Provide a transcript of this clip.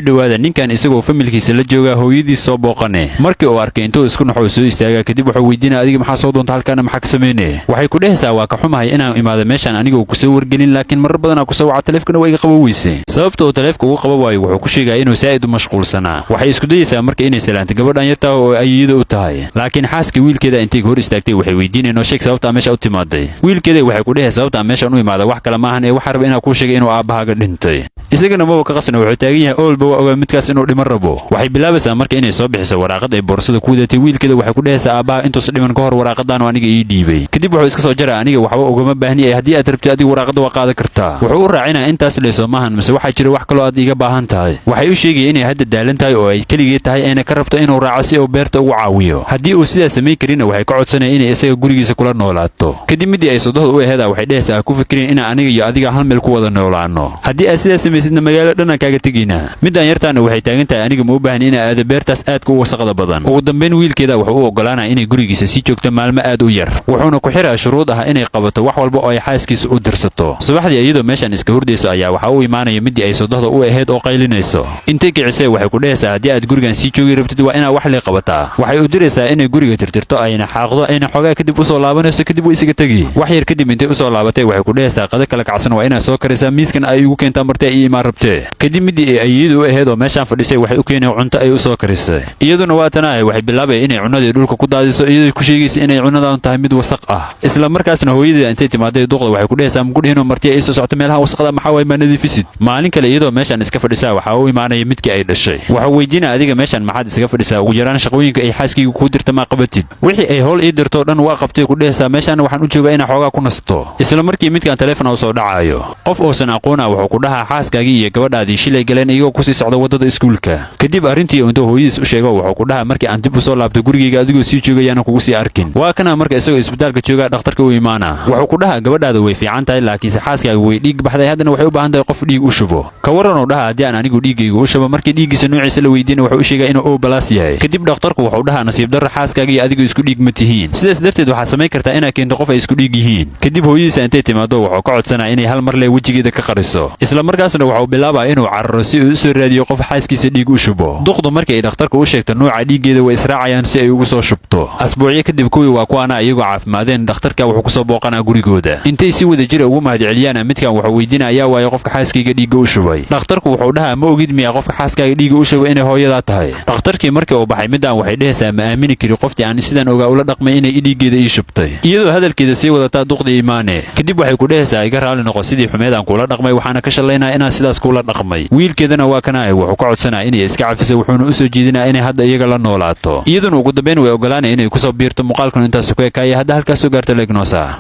dhawaada ninkan isagoo familkiisa la jooga hooyadiis soo booqane markii uu arkay intuu isku naxo soo istaaga kadib wuxuu weydiinaa adiga maxaa soo doonta halkaan maxaa ka sameynay waxay ku dhehaysaa waa ka xumahay inaan imaado meeshan aniga uu ku soo wargelin laakiin marar badan aan ku soo waca taleefkana waa iga qaboweysay sababta uu taleefka ugu qabo waayo wuxuu ku sheegay inuu saa'id u mashquulsanaa waxay isku dayaysaa marka inay salaanto gabadhan yarta oo ayayada u tahay laakiin xaaska wiilkeeda intay hor istaagtay waxay weydiinayeen sheeg sababta meesha u timaaday wiilkeeda waxay ku dhehaysaa sababta meeshan u imaado wax kale maahan ee waxa raba inaa ku sheegay inuu aabahaaga dhintay isagana ma ka qasna wuxuu taagan yahay oolba waa ogaa midkaas inuu dhiman rabo waxay bilaabaysaa marka inay soo bixiso waraaqad ay boorsada ku wadatay wiilkeeda waxay ku dhehaysaa aabaha intuusa dhiman ka hor waraaqadan oo aniga ii dhiibay kadib wuxuu iska soo jaraa aniga waxba ugama baahni ee haddii aad rabtid adiga waraaqada waa qaadan kartaa wuxuu u raacinaa intaas leeso maahan mise waxaa jira wax kaloo aad iga baahan tahay waxay u sheegaya inay hadda daalan tahay oo ay keligii tahay ayna ka rabto inuu raaco si uu beerta ugu caawiyo haddii uu sidaas samayn karina waxay ka codsanaya inay isaga gurigiisa kula noolaato kadib midii ay sodohda u aheeda waxay dhehaysaa ku fikirin inaan aniga iyo adiga hal meel ku wada noolaano haddii aad sidaas samaysidna magaalo dhan kaaga tegaynaa midaan yartaana waxay taagan tahay aniga ma u baahni inaa aado beertaas aadka u wasaqda badan ugu dambayn wiilkeeda wuxuu u ogolaanaya inay gurigiisa sii joogto maalmo aad u yar wuxuuna ku xiraa shuruud ah inay qabato wax walba oo ay xaaskiisa u dirsato subaxdii iyadoo meeshan iska hurdayso ayaa waxaa u imaanaya midii ay sodohda u ahayd oo qaylinayso intay kicisay waxay ku dhehaysaa haddii aad gurigan sii joogi rabtid waa inaa wax lee qabataa waxay u diraysaa inay guriga tirtirto ayna xaaqdo ayna xoogaa kadib usoo laabanayso kadib way isaga tegi wax yar kadib intay usoo laabatay waxay ku dhehaysaa qada kala kacsan waa inaa soo karaysaa miiskan ay ugu keentaa martay ay imaan rabtee kadib midii ay ayadu u ahayd oo meeshaan fadhisay waxay u keeneen cunto ay u soo karisay iyaduna waa tanahay waxay bilaabay inay cunadii dhulka ku daadiso iyadoo ku sheegaysa inay cunadan tahay mid wasaq ah isla markaasna hooyadeeda intay timaaday duqda waxay ku dhehaysaa mugudhihinoo martiya ay soo socoto meelaha wasaqda maxaa waay ma nadiifisid maalin kale iyadoo meeshaan iska fadhisaa waxaa u imaanaya midkii ay dhashay waxuu weydiinaa adiga meeshaan maxaad iskaga fadhisaa ugu yaraan shaqooyinka ay xaaskayga kuu dirta maa qabatid wixii ay howl ii dirtoo dhan waa qabtay ku dhehaysaa meeshaana waxaan u joogaa inaa xoogaa ku nasto isla markii midkaan taleefon u soo dhacaayo qof uusan aqoona wuxuu ku dhahaa xaaskaagii iyo gabadhaadii shilay galeen iyagoo kusii socda wadada iskuulka kadib arrintii intuu hooyadiis u sheego wuxuu ku dhahaa markii aan dib u soo laabto gurigayga adigoo sii joogayaana kugu sii arkin waa kana marka isagoo isbitaalka jooga dhakhtarka u imaana wuxuu ku dhahaa gabadhaada way fiican tahay laakiinse xaaskaaga way dhiig baxday haddana waxay u baahan tahay qof dhiig u shubo ka waranuu dhahaa haddii aan anigu dhiiggayga u shubo markii dhiiggiisa noociisa la weydiina wuxuu u sheegaa inuu o balaas yahay kadib dhakhtarku wuxuu dhahaa nasiib darro xaaskaaga iyo adigu isku dhiig ma tihiin sidaas darteed waxaa samayn kartaa inaad keento qof ay isku dhiig yihiin kadib hooyadiisa intay timaado wuxuu ka codsanaa inay hal mar lee wejigeeda ka qariso isla markaasna wuxuu bilaabaa inuu cararo si uu u soo raadiyo qof xaaskiisa dhiig u shubo duqdu markii ay dhakhtarka u sheegto nooca dhiiggeeda way israacayaan si ay ugu soo shubto asbuucyo kadib kuwii waa kuwaana iyagoo caafimaadeen dhakhtarka wuxuu ku soo booqanaa gurigooda intay si wada jira ugu mahadceliyaan midkan wuxuu weydiinaa ayaa waayo qofka xaaskayga dhiigga u shubay dhakhtarku wuxuu dhahaa ma ogid miyaa qofka xaaskaaga dhiigga u shubay inay hooyadaa tahay dhakhtarkii markii uu baxay midaan waxay dhehaysaa ma aamini kari qoftii aan sidaan ogaa ula dhaqmay inay dhiiggeeda ii shubtay iyadoo hadalkeeda sii wadataa duqdii imaane kadib waxay ku dhehaysaa iga raali noqo sidii xumeed aan kuula dhaqmay waxaana ka shallaynaa inaan sidaas kuula dhaqmay wiilkeedana waa kanaahay wuxuu ka codsanaa inay iska cafiso wuxuuna u soo jeedinaa inay hadda iyaga la noolaato iyaduna ugu dambayn way ogolaanaya inay ku soo biirto muuqaalkan intaas ku ekaaya hadda halkaas soo gaarta leegnosa